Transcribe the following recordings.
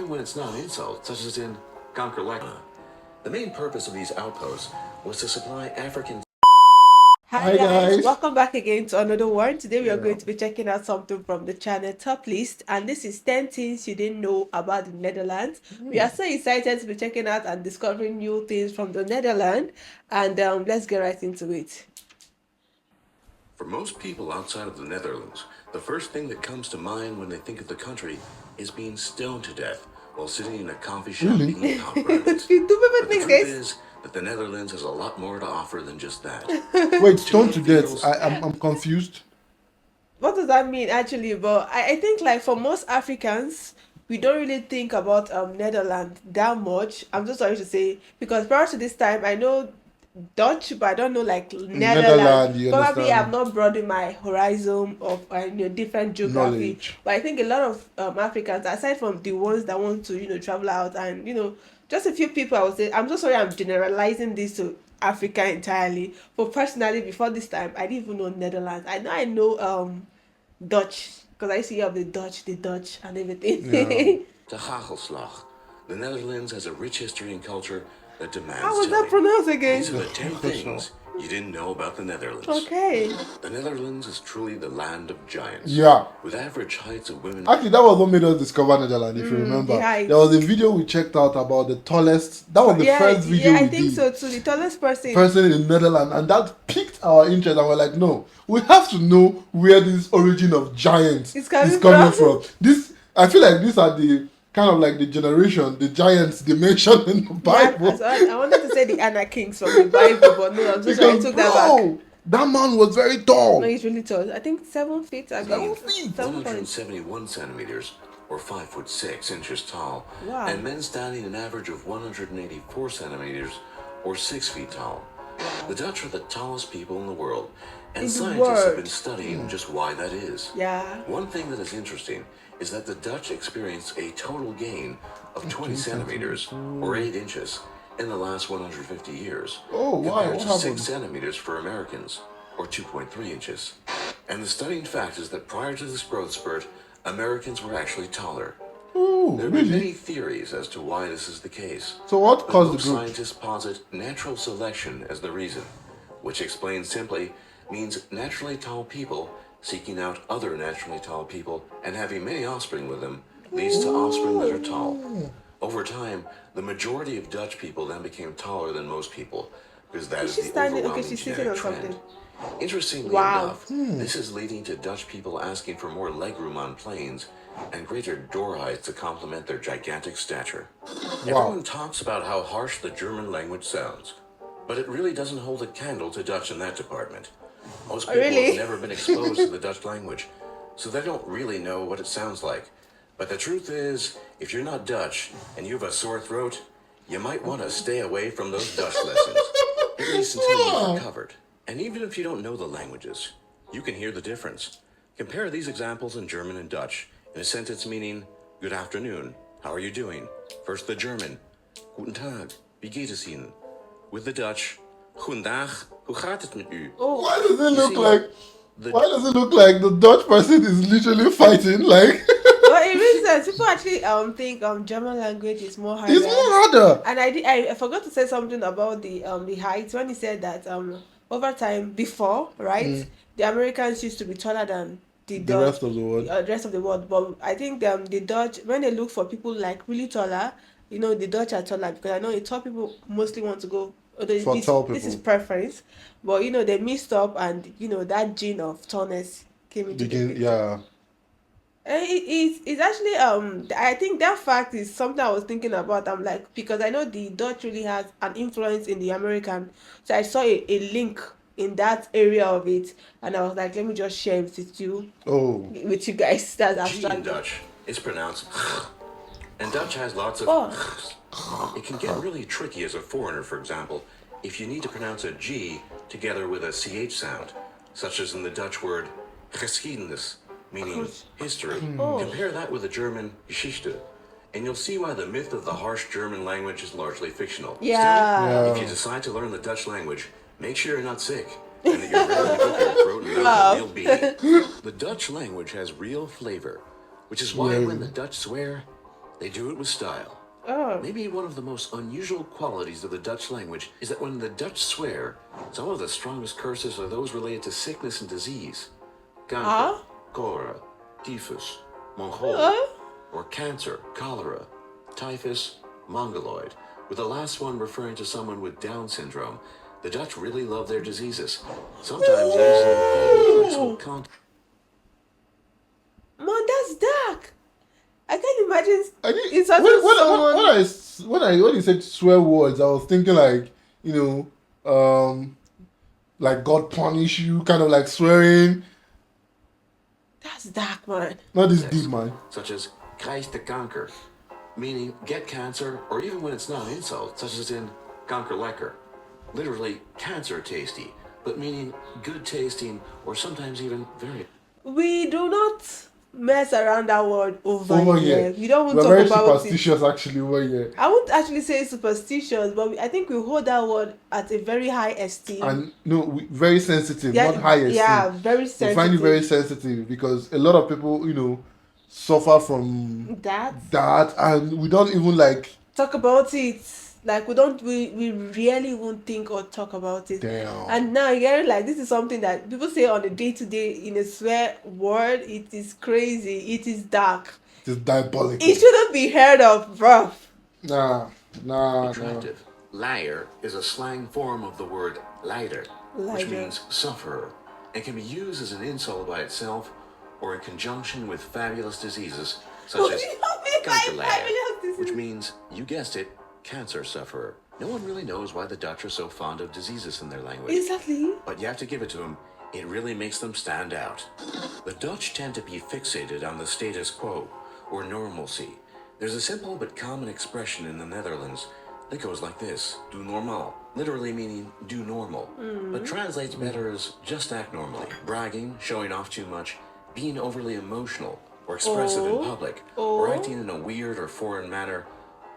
when it's not an insult, such as in Conquer like. The main purpose of these outposts was to supply African. Hi Hi guys, guys. welcome back again to another one. Today we are Yeah. going to be checking out something from the channel top list, and this is 10 things you didn't know about the Netherlands. We are so excited to be checking out and discovering new things from the Netherlands, and let's get right into it. For most people outside of the Netherlands, the first thing that comes to mind when they think of the country is being stoned to death while sitting in a coffee shop Really? eating pomegranate. You do people But the think truth this? is that the Netherlands has a lot more to offer than just that. Wait, Too stoned many to death. feels. I'm confused. What does that mean actually? But I think like for most Africans, we don't really think about Netherlands that much. I'm so sorry to say because prior to this time, I know Dutch, but I don't know like Netherlands. Netherlands, you Probably I've understand? not broadened my horizon of different geography. Knowledge. But I think a lot of Africans, aside from the ones that want to travel out and just a few people, I would say I'm so sorry I'm generalizing this to Africa entirely. But personally, before this time, I didn't even know Netherlands. I know Dutch because I used to hear of the Dutch and Yeah. everything. De Hagelslag. The Netherlands has a rich history and culture that How demands was that telling. pronounced again? These are the 10 things you didn't know about the Netherlands. Okay. The Netherlands is truly the land of giants. Yeah. With average heights of women. Actually, that was what made us discover Netherlands, if you The remember. height. There was a video we checked out about the tallest. That was the Yeah, first video yeah, I we think did. so too. The tallest person. Person in the Netherlands, and that piqued our interest. And we're like, no, we have to know where this origin of giants It's coming is coming from. from. This, I feel like these are the kind of like the generation, the giants they mentioned in the Yeah, Bible. I wanted to say the Anna Kings from the Bible, but no, I'm so sorry, I Because took that back. bro, that man was very No, tall. he's really tall. I think 7 feet. I Seven believe feet. 7 point. 171 centimeters, or 5'6" tall, Wow. and men standing an average of 184 centimeters, or 6 feet tall. The Dutch are the tallest people in the world, and In the scientists have world. been studying just why that is. Yeah. One thing that is interesting is that the Dutch experienced a total gain of 20 centimeters, or 8 inches, in the last 150 years, Oh, wow, compared what to happened? 6 centimeters for Americans, or 2.3 inches. And the stunning fact is that prior to this growth spurt, Americans were actually taller. Oh, There have been many really? theories as to why this is the case. So what But caused the most growth? scientists posit natural selection as the reason, which explained simply means naturally tall people seeking out other naturally tall people and having many offspring with them leads to offspring that are tall. Over time, the majority of Dutch people then became taller than most people because that Is is she the standing? Okay, overwhelming she's sitting genetic on trend. something. Interestingly Wow. enough, this is leading to Dutch people asking for more legroom on planes and greater door heights to complement their gigantic stature. Everyone talks about how harsh the German language sounds, but it really doesn't hold a candle to Dutch in that department. Most people Really? have never been exposed to the Dutch language, so they don't really know what it sounds like. But the truth is, if you're not Dutch and you have a sore throat, you might want to stay away from those Dutch lessons, at least until you've recovered. And even if you don't know the languages, you can hear the difference. Compare these examples in German and Dutch in a sentence meaning, good afternoon, how are you doing? First the German, guten Tag, wie geht es Ihnen? With the Dutch, goedendag, hoe gaat het met u? Oh, Why does it You look see, like? the Why does it look like the Dutch person is literally fighting? Like well, it makes sense. People actually think German language is more harder. it's more harder. And I forgot to say something about the height when he said that over time before, right, the Americans used to be taller than the The Dutch, rest of the world. the rest of the world. But I think the Dutch, when they look for people like really taller, the Dutch are taller because I know the tall people mostly want to go. Although For tall this is people. preference, but they mixed up and that gene of tallness came into the Begin, picture. yeah. It's actually I think that fact is something I was thinking about. I'm like because I know the Dutch really has an influence in the American, so I saw a link in that area of it, and I was like, let me just share it Oh. with you guys. That's G in abstract. Dutch is pronounced and Dutch has lots of Oh, It can get really tricky as a foreigner, for example, if you need to pronounce a G together with a CH sound, such as in the Dutch word geschiedenis, meaning history. Oh. Compare that with the German Geschichte, and you'll see why the myth of the harsh German language is largely fictional. yeah. If you decide to learn the Dutch language, make sure you're not sick and that you're ready to get your throat and mouth a real beating. The Dutch language has real flavor, which is why when the Dutch swear, They do it with style. Oh. Maybe one of the most unusual qualities of the Dutch language is that when the Dutch swear, some of the strongest curses are those related to sickness and disease. Kanker, Ah? cholera, typhus, Mongol, Oh. or cancer, cholera, typhus, mongoloid, with the last one referring to someone with Down syndrome. The Dutch really love their diseases, sometimes using incredibly flexible content. Man, that's dark. I can't imagine I think insulting someone. when you said swear words, I was thinking like, like God punish you, kind of like swearing. That's dark, man. Not this deep, man. Such as krijg de kanker, meaning get cancer, or even when it's not an insult, such as in kankerlekker, literally cancer tasty, but meaning good tasting, or sometimes even very. We do not mess around that word over Over here. here, We don't want we're to very talk about it. superstitious actually over here, I won't actually say superstitious, but I think we hold that word at a very high esteem. and no, very sensitive, Yeah, not high esteem. yeah, very We sensitive. find it very sensitive because a lot of people, suffer from That and we don't even like. talk about it. Like we really won't think or talk about it. Damn. And now you're like, this is something that people say on a day-to-day in a swear word. It is crazy. It is dark. It is diabolical. It shouldn't be heard of, bruv. Nah. Attractive. Liar is a slang form of the word leider, which Leider. means sufferer, and can be used as an insult by itself or in conjunction with fabulous diseases such What as do you mean by kankerleier, fabulous disease? which means, you guessed it, cancer sufferer. No one really knows why the Dutch are so fond of diseases in their language. Exactly. But you have to give it to them, it really makes them stand out. The Dutch tend to be fixated on the status quo, or normalcy. There's a simple but common expression in the Netherlands that goes like this: do normaal, literally meaning do normal, but translates better as just act normally. Bragging, showing off too much, being overly emotional or expressive in public, or acting in a weird or foreign manner,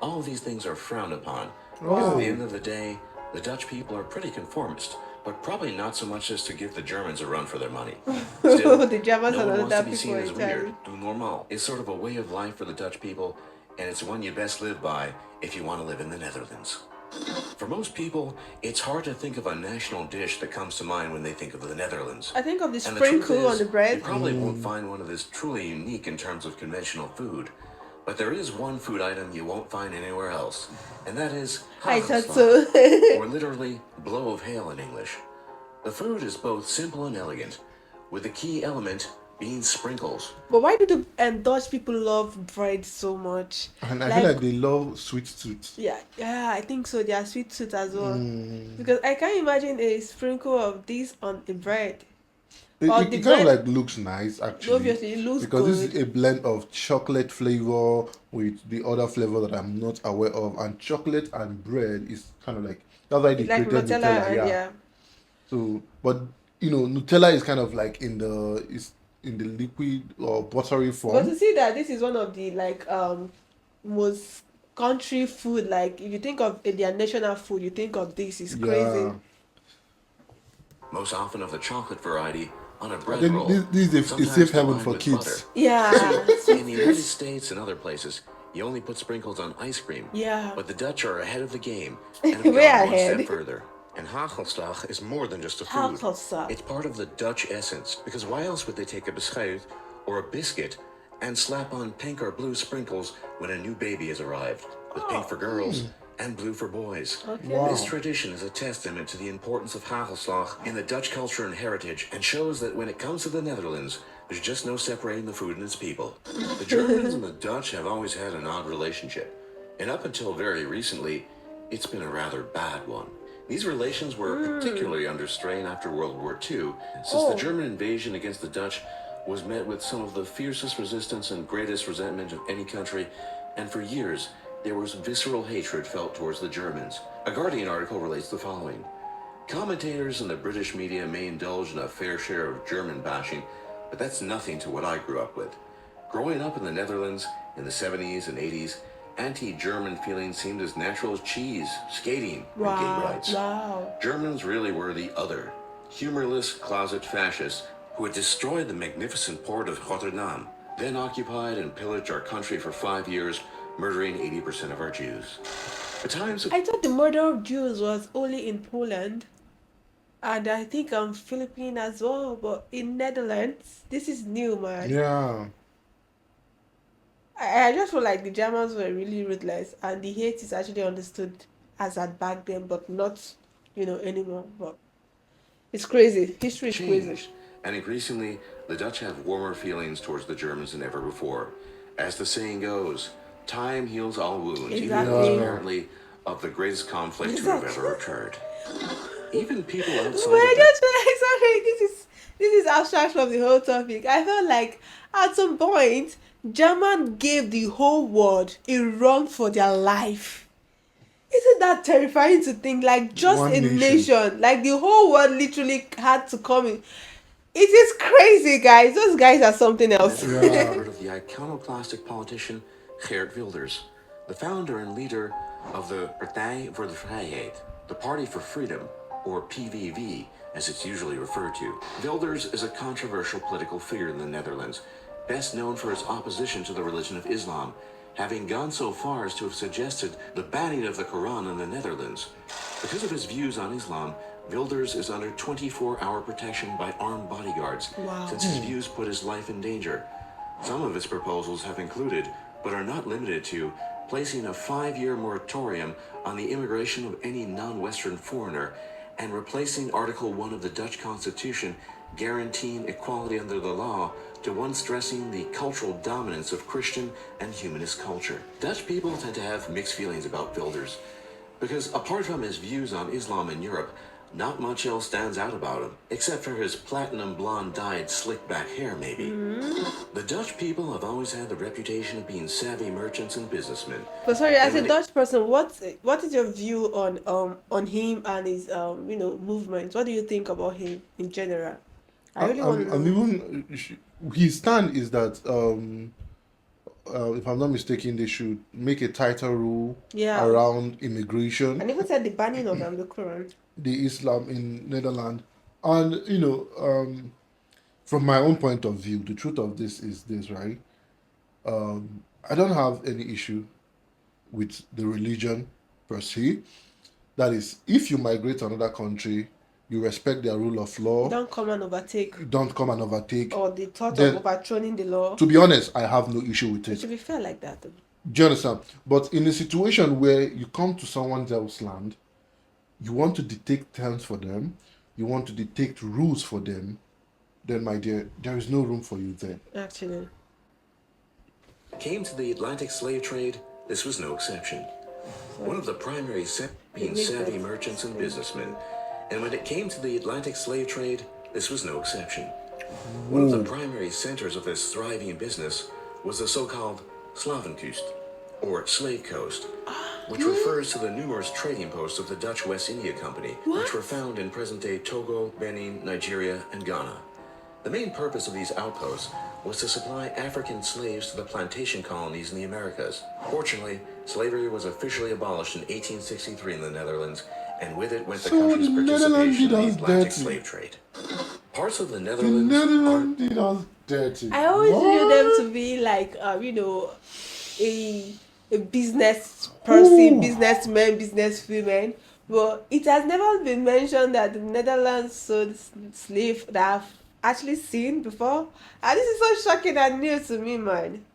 all of these things are frowned upon. Because at the end of the day, the Dutch people are pretty conformist, but probably not so much as to give the Germans a run for their money. Still, The Germans no are one not wants to that be seen people as entirely. weird. Do normal is sort of a way of life for the Dutch people, and it's one you best live by if you want to live in the Netherlands. For most people, it's hard to think of a national dish that comes to mind when they think of the Netherlands. I think of the And the truth sprinkle on is, the bread. you probably won't find one that is truly unique in terms of conventional food. But there is one food item you won't find anywhere else, and that is I thought hagelslag, so. or literally blow of hail in English. The food is both simple and elegant, with the key element being sprinkles. But why do the Dutch people love bread so much? And I feel like they love sweet tooth. Yeah, I think so. They are sweet tooth as well. Because I can't imagine a sprinkle of this on the bread. Or the It kind of bread- like looks nice actually. Obviously, it looks because good. this is a blend of chocolate flavor with the other flavor that I'm not aware of, and chocolate and bread is kind of like, that's why they It's like created Nutella, Nutella. and Yeah. So, but Nutella is kind of like in the liquid or buttery But form. to see that this is one of the most country food, like if you think of their national food, you think of this is crazy. Yeah. Most often of the chocolate variety on a I bread think roll. this is a sometimes safe heaven combined for with kids. butter. Yeah. In the United States and other places, you only put sprinkles on ice cream. Yeah. But the Dutch are ahead of the game and have Way gone one ahead. step further. And hagelslag is more than just a food. Hagelslag. It's part of the Dutch essence, because why else would they take a beschuit or a biscuit and slap on pink or blue sprinkles when a new baby has arrived, with pink for girls and blue for boys. Okay. Wow. This tradition is a testament to the importance of hagelslag in the Dutch culture and heritage, and shows that when it comes to the Netherlands, there's just no separating the food and its people. The Germans and the Dutch have always had an odd relationship, and up until very recently, it's been a rather bad one. These relations were particularly under strain after World War II, since the German invasion against the Dutch was met with some of the fiercest resistance and greatest resentment of any country, and for years, there was visceral hatred felt towards the Germans. A Guardian article relates the following. Commentators in the British media may indulge in a fair share of German bashing, but that's nothing to what I grew up with. Growing up in the Netherlands in the 70s and 80s, anti-German feelings seemed as natural as cheese, skating, and gay rights. Wow. Germans really were the other, humorless closet fascists who had destroyed the magnificent port of Rotterdam, then occupied and pillaged our country for 5 years, murdering 80% of our Jews. At times, I thought the murder of Jews was only in Poland, and I think Philippines as well, but in Netherlands, this is new, man. Yeah. I just feel like the Germans were really ruthless, and the hate is actually understood as at back then, but not, anymore. But it's crazy. History is crazy. changed, and increasingly, the Dutch have warmer feelings towards the Germans than ever before. As the saying goes, time heals all wounds, even those Exactly. apparently of the greatest conflict to have ever occurred. Even people outside But I of that just feel like, sorry, this is abstract from the whole topic. I felt like at some point, German gave the whole world a run for their life. Isn't that terrifying to think? Like, just One a nation. nation, like the whole world literally had to come in. It is crazy, guys. Those guys are something else. never heard of the iconoclastic politician Geert Wilders, the founder and leader of the Partij voor de Vrijheid, the Party for Freedom, or PVV, as it's usually referred to. Wilders is a controversial political figure in the Netherlands, best known for his opposition to the religion of Islam, having gone so far as to have suggested the banning of the Quran in the Netherlands. Because of his views on Islam, Wilders is under 24-hour protection by armed bodyguards, Wow. since his views put his life in danger. Some of his proposals have included, but are not limited to, placing a 5-year moratorium on the immigration of any non-Western foreigner and replacing Article 1 of the Dutch Constitution guaranteeing equality under the law to one stressing the cultural dominance of Christian and humanist culture. Dutch people tend to have mixed feelings about Wilders because apart from his views on Islam in Europe, not much else stands out about him, except for his platinum blonde dyed slick back hair maybe. The Dutch people have always had the reputation of being savvy merchants and businessmen. But sorry, as a And Dutch person, what is your view on him and his movements? What do you think about him in general? I really want to And know. even his stand is that if I'm not mistaken, they should make a tighter rule Yeah. around immigration, And even said the banning of the Quran. the Islam in Netherlands. And from my own point of view, the truth of this is this, right? I don't have any issue with the religion per se. That is, if you migrate to another country, you respect their rule of law. Don't come and overtake. Don't come and overtake. Or the thought Then, of overturning the law. To be honest, I have no issue with It it. should be fair like that. Though. Do you understand? But in a situation where you come to someone else's land, you want to dictate terms for them, you want to dictate rules for them, then, my dear, there is no room for you there. Actually. came to the Atlantic slave trade, this was no exception. One of the primary being savvy merchants and businessmen. And when it came to the Atlantic slave trade, this was no exception. One of the primary centers of this thriving business was the so-called Slavenkust, or Slave Coast, which refers to the numerous trading posts of the Dutch West India Company, which were found in present-day Togo, Benin, Nigeria, and Ghana. The main purpose of these outposts was to supply African slaves to the plantation colonies in the Americas. Fortunately, slavery was officially abolished in 1863 in the Netherlands, and with it went the country's participation in the Atlantic slave trade. Parts of the Netherlands did us dirty. I always knew them to be like, a business person, businessmen, businesswomen. But it has never been mentioned that the Netherlands sold slaves that I've actually seen before. And this is so shocking and new to me, man.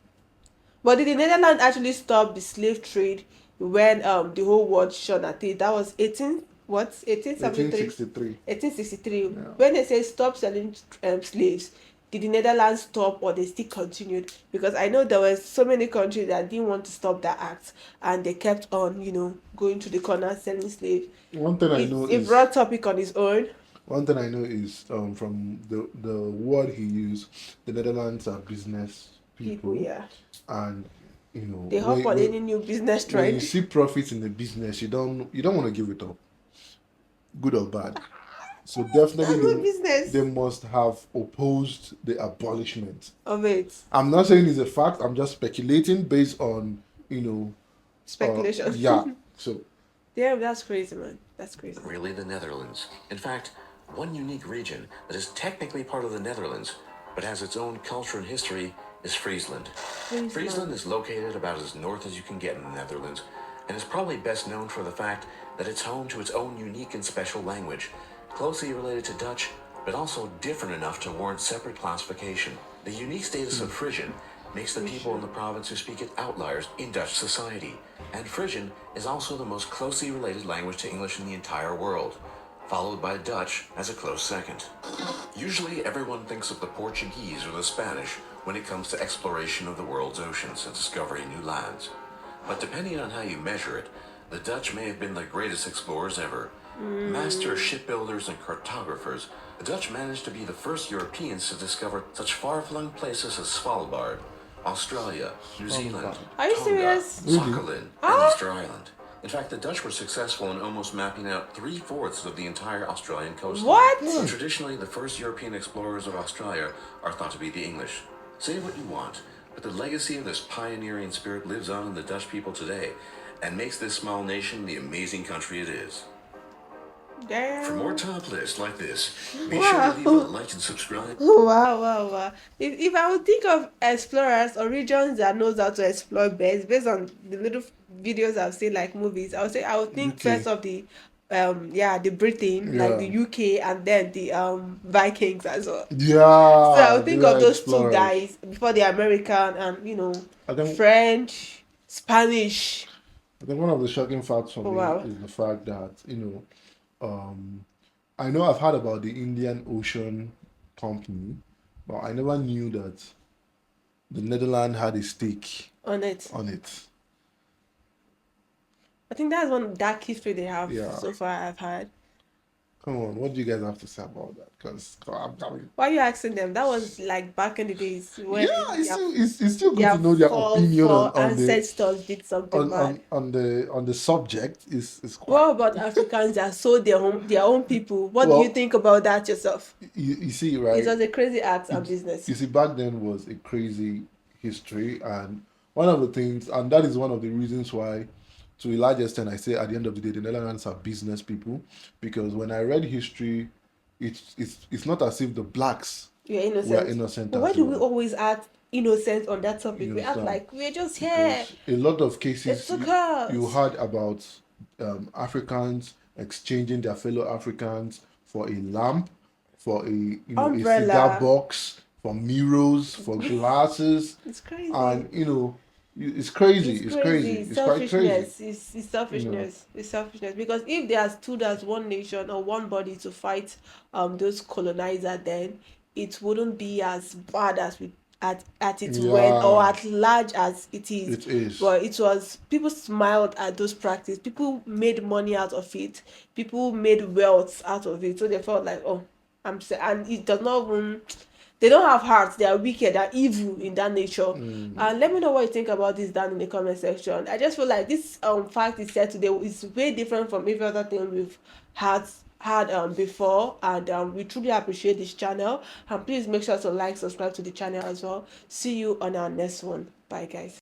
But did the Netherlands actually stop the slave trade when the whole world shone at it? That was 1863. 1863. Yeah. When they say stop selling slaves, did the Netherlands stop or they still continued? Because I know there were so many countries that didn't want to stop that act and they kept on, going to the corner selling slaves. One thing I know It's a is broad topic on its own. One thing I know is from the word he used, the Netherlands are business people, Yeah. and They hop on any new business when trend. you see profits in the business, you don't want to give it up, good or bad. So That's good definitely business they must have opposed the abolishment. of it. I'm not saying it's a fact. I'm just speculating based on Speculation. yeah. So Damn, that's crazy, man. That's crazy. really the Netherlands. In fact, one unique region that is technically part of the Netherlands, but has its own culture and history, is Friesland. Friesland. Friesland is located about as north as you can get in the Netherlands, and is probably best known for the fact that it's home to its own unique and special language, closely related to Dutch, but also different enough to warrant separate classification. The unique status of Frisian makes the people in the province who speak it outliers in Dutch society, and Frisian is also the most closely related language to English in the entire world, followed by Dutch as a close second. Usually everyone thinks of the Portuguese or the Spanish when it comes to exploration of the world's oceans and discovering new lands. But depending on how you measure it, the Dutch may have been the greatest explorers ever. Master shipbuilders and cartographers, the Dutch managed to be the first Europeans to discover such far-flung places as Svalbard, Australia, New Zealand, Are you Tonga, serious? Sakhalin, and Easter Island. In fact, the Dutch were successful in almost mapping out 3/4 of the entire Australian coastline. What? So traditionally, the first European explorers of Australia are thought to be the English. Say what you want, but the legacy of this pioneering spirit lives on in the Dutch people today and makes this small nation the amazing country it is. Damn. For more top lists like this, be sure to leave a like and subscribe. Wow. If I would think of explorers or regions that knows how to explore best, based on the little videos I've seen, like movies, I would think UK. first of the the Britain, like the UK, and then the Vikings as well. Yeah. So I would think they of are those explorers. 2 guys before the American and I think- French, Spanish. I think one of the shocking facts for me Wow. is the fact that, I know I've heard about the Indian Ocean Company, but I never knew that the Netherlands had a stake On it. on it. I think that's one dark history they have Yeah. so far I've had. Come on, what do you guys have to say about that? Because Why are you asking them? That was like back in the days when yeah, it's still good their to know their opinion on the ancestors did something bad. on the subject. Is quite. What about Africans that sold their own people? What do Well, you think about that yourself? You see, right? It was a crazy act and business. You see, back then was a crazy history, and one of the things, and that is one of the reasons why, to a large extent, I say at the end of the day, the Netherlands are business people, because when I read history, it's not as if the blacks You're innocent. were innocent. But why as do we well. always act innocent on that topic? We act Innocent. like we're just here. Because a lot of cases It's because- you heard about Africans exchanging their fellow Africans for a lamp, for a Umbrella. cigar box, for mirrors, for glasses, It's crazy. and it's crazy. It's crazy. It's quite Selfishness. crazy. It's selfishness. It's selfishness. Because if they are stood as one nation or one body to fight those colonizers, then it wouldn't be as bad as we at it went, or at large as it is. It is. But it was, people smiled at those practices. People made money out of it. People made wealth out of it. So they felt like, oh, and it does not even. They don't have hearts. They are wicked. They are evil in that nature. And let me know what you think about this down in the comment section. I just feel like this fact is said today is way different from every other thing we've had before, and we truly appreciate this channel. And please make sure to like, subscribe to the channel as well. See you on our next one. Bye, guys.